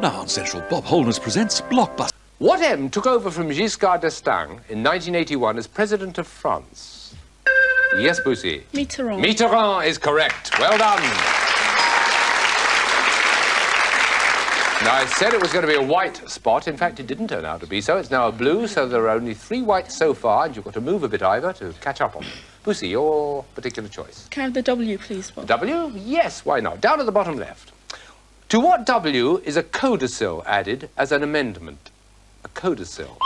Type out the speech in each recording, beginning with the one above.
Now on Central, Bob Holness presents Blockbusters. What M took over from Giscard d'Estaing in 1981 as President of France? Yes, Bussy. Mitterrand. Mitterrand is correct. Well done. Now, I said it was going to be a white spot. In fact, it didn't turn out to be so. It's now a blue, so there are only 3 whites so far, and you've got to move a bit, Ivor, to catch up on them. Bussy, your particular choice. Can I have the W, please, Bob? W? Yes, why not? Down at the bottom left. To what W is a codicil added as an amendment? A codicil.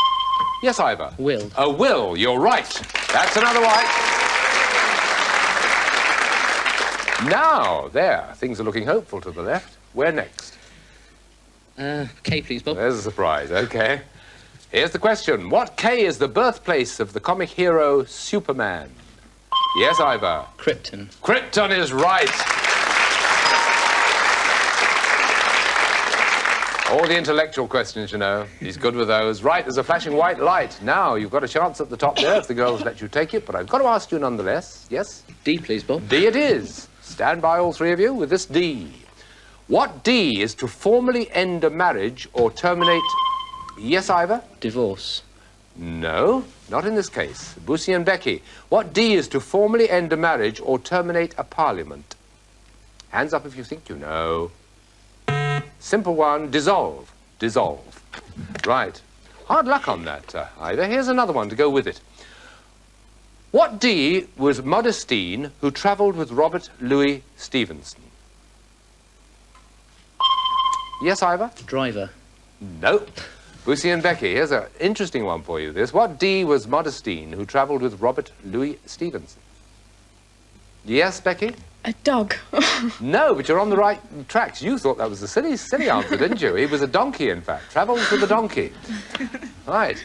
Yes, Ivor? Will. A will, you're right. That's another white. Now, there, things are looking hopeful to the left. Where next? K, please, Bob. There's a surprise, okay. Here's the question. What K is the birthplace of the comic hero Superman? Yes, Ivor? Krypton. Krypton is right. All the intellectual questions, you know. He's good with those. Right, there's a flashing white light. Now, you've got a chance at the top there if the girls let you take it, but I've got to ask you nonetheless. Yes? D, please, Bob. D it is. Stand by, all 3 of you, with this D. What D is to formally end a marriage or terminate... Yes, Ivor? Divorce. No, not in this case. Bussy and Becky. What D is to formally end a marriage or terminate a parliament? Hands up if you think you know. Simple one, dissolve. Dissolve. Right. Hard luck on that, Ivor. Here's another one to go with it. What D was Modestine who travelled with Robert Louis Stevenson? Yes, Ivor? Driver. No. Bussy and Becky, here's an interesting one for you, this. What D was Modestine who travelled with Robert Louis Stevenson? Yes, Becky? A dog. No, but you're on the right tracks. You thought that was a silly answer, didn't you? He was a donkey, in fact. Travelled with a donkey. Right.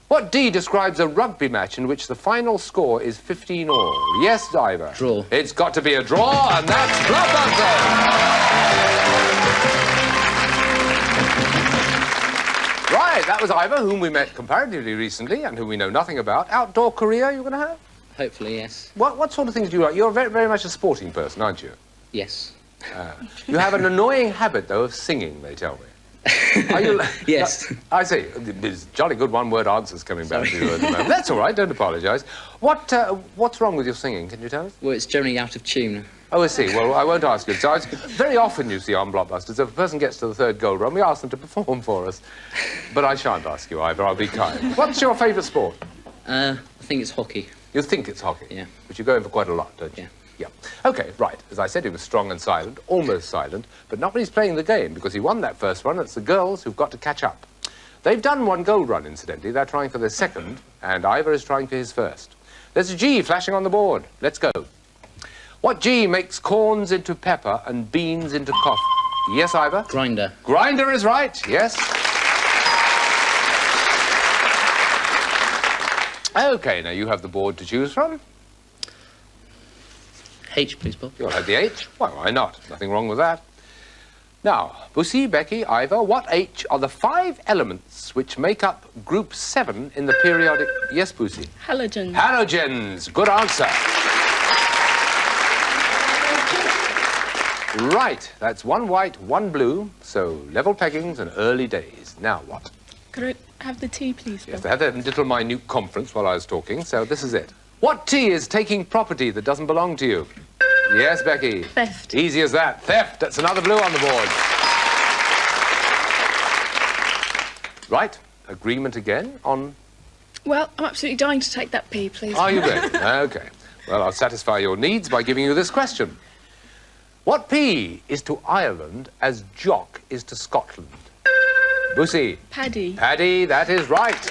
What D describes a rugby match in which the final score is 15 all? Yes, Ivor? Draw. It's got to be a draw, and that's Blockbusters! Right, that was Ivor, whom we met comparatively recently and whom we know nothing about. Outdoor career you're going to have? Hopefully, yes. What sort of things do you like? You're very, very much a sporting person, aren't you? Yes. You have an annoying habit, though, of singing, they tell me. Are you... Yes. I see. There's jolly good one-word answers coming back to you at the moment. That's all right, don't apologise. What's wrong with your singing, can you tell us? Well, it's generally out of tune. Oh, I see. Well, I won't ask you. So very often, you see, on Blockbusters, if a person gets to the 3rd gold run, we ask them to perform for us. But I shan't ask you either. I'll be kind. What's your favourite sport? I think it's hockey. You think it's hockey? Yeah. But you go in for quite a lot, don't you? Yeah. Yeah. OK, right. As I said, he was strong and silent, almost silent, but not when he's playing the game, because he won that first run. It's the girls who've got to catch up. They've done 1 gold run, incidentally. They're trying for their 2nd, and Ivor is trying for his 1st. There's a G flashing on the board. Let's go. What G makes corns into pepper and beans into coffee? Yes, Ivor? Grinder. Grinder is right, yes. OK, now you have the board to choose from. H, please, Bob. You'll have the H. Why not? Nothing wrong with that. Now, Bussy, Becky, Ivor, what H are the 5 elements which make up group 7 in the periodic... Yes, Bussy? Halogens. Halogens. Good answer. Right, that's 1 white, 1 blue, so level peggings and early days. Now what? Could I have the T, please, Yes, Bob? they had a little minute conference while I was talking, so this is it. What T is taking property that doesn't belong to you? Yes, Becky? Theft. Easy as that. Theft. That's another blue on the board. Right, agreement again on... Well, I'm absolutely dying to take that P, please. Are you ready? OK. Well, I'll satisfy your needs by giving you this question. What P is to Ireland as Jock is to Scotland? Bussy? Paddy. Paddy, that is right.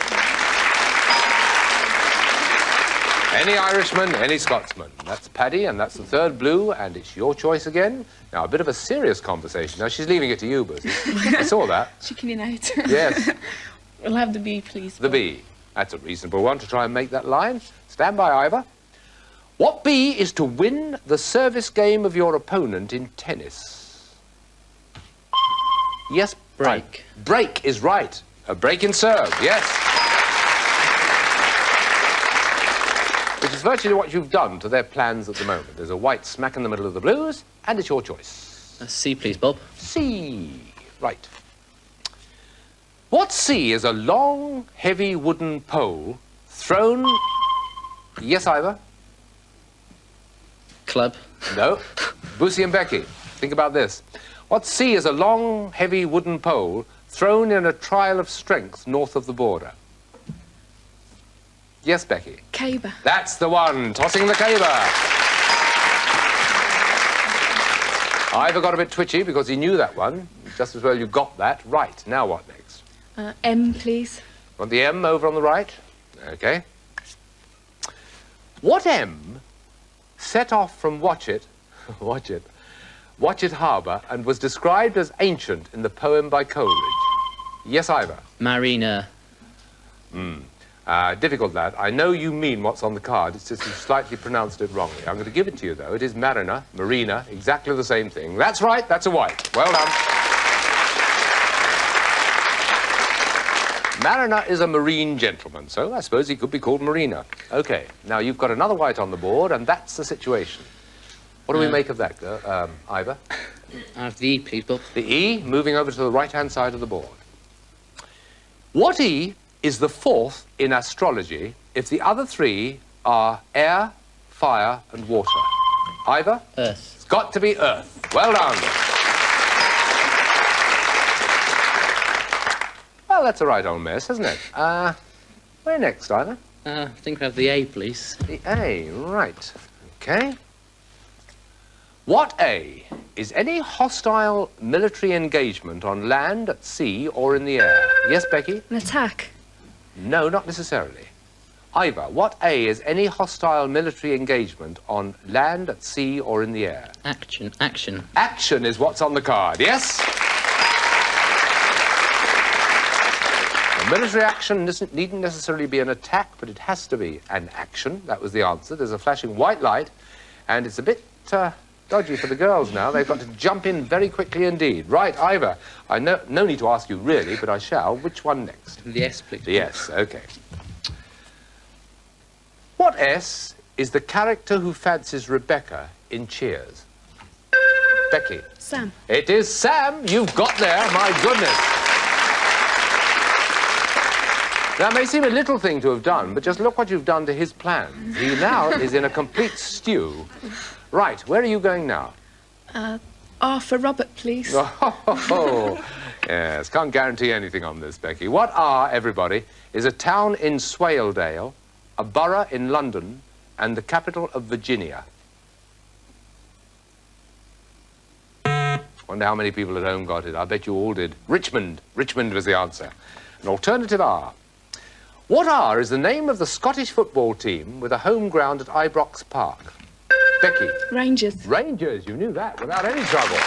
Any Irishman, any Scotsman. That's Paddy, and that's the 3rd blue, and it's your choice again. Now, a bit of a serious conversation. Now, she's leaving it to you, Bussy. I saw that. Chickening out. Yes. We'll have the B, please, The Bob. B. That's a reasonable one to try and make that line. Stand by, Ivor. What B is to win the service game of your opponent in tennis? Yes, Break. Break is right. A break in serve, yes. Which is virtually what you've done to their plans at the moment. There's a white smack in the middle of the blues, and it's your choice. C, please, Bob. C. Right. What C is a long, heavy wooden pole thrown... Yes, Ivor? Club. No. Boosie and Becky, think about this. What C is a long, heavy wooden pole thrown in a trial of strength north of the border? Yes, Becky? Caber. That's the one, tossing the caber. Ivor got a bit twitchy because he knew that one. Just as well you got that. Right, now what next? M, please. Want the M over on the right? Okay. What M set off from Watchet Harbour and was described as ancient in the poem by Coleridge? Yes, Ivor? Marina. Difficult, lad. I know you mean what's on the card. It's just you slightly pronounced it wrongly. I'm going to give it to you, though. It is Marina, Marina, exactly the same thing. That's right, that's a white. Well done. Mariner is a marine gentleman, so I suppose he could be called Marina. OK, now you've got another white on the board, and that's the situation. What do we make of that, Ivor? I have the E, please, Bob. The E, moving over to the right-hand side of the board. What E is the fourth in astrology if the other three are air, fire, and water? Ivor? Earth. It's got to be Earth. Well done. Well, that's a right old mess, isn't it? Where next, Ivor? I think we have the A, please. The A, right. OK. What A is any hostile military engagement on land, at sea, or in the air? Yes, Becky? An attack. No, not necessarily. Ivor, what A is any hostile military engagement on land, at sea, or in the air? Action. Action. Action is what's on the card, yes? A military action needn't necessarily be an attack, but it has to be an action. That was the answer. There's a flashing white light, and it's a bit dodgy for the girls now. They've got to jump in very quickly indeed. Right, Ivor, I know, no need to ask you really, but I shall. Which one next? The S, please. The S, OK. What S is the character who fancies Rebecca in Cheers? Becky. Sam. It is Sam. You've got there, my goodness. Now, it may seem a little thing to have done, but just look what you've done to his plans. He now is in a complete stew. Right, where are you going now? R for Robert, please. Oh, yes, can't guarantee anything on this, Becky. What are, everybody, is a town in Swaledale, a borough in London, and the capital of Virginia? Wonder how many people at home got it. I bet you all did. Richmond. Richmond was the answer. An alternative R. What R is the name of the Scottish football team with a home ground at Ibrox Park? Becky. Rangers. Rangers, you knew that without any trouble.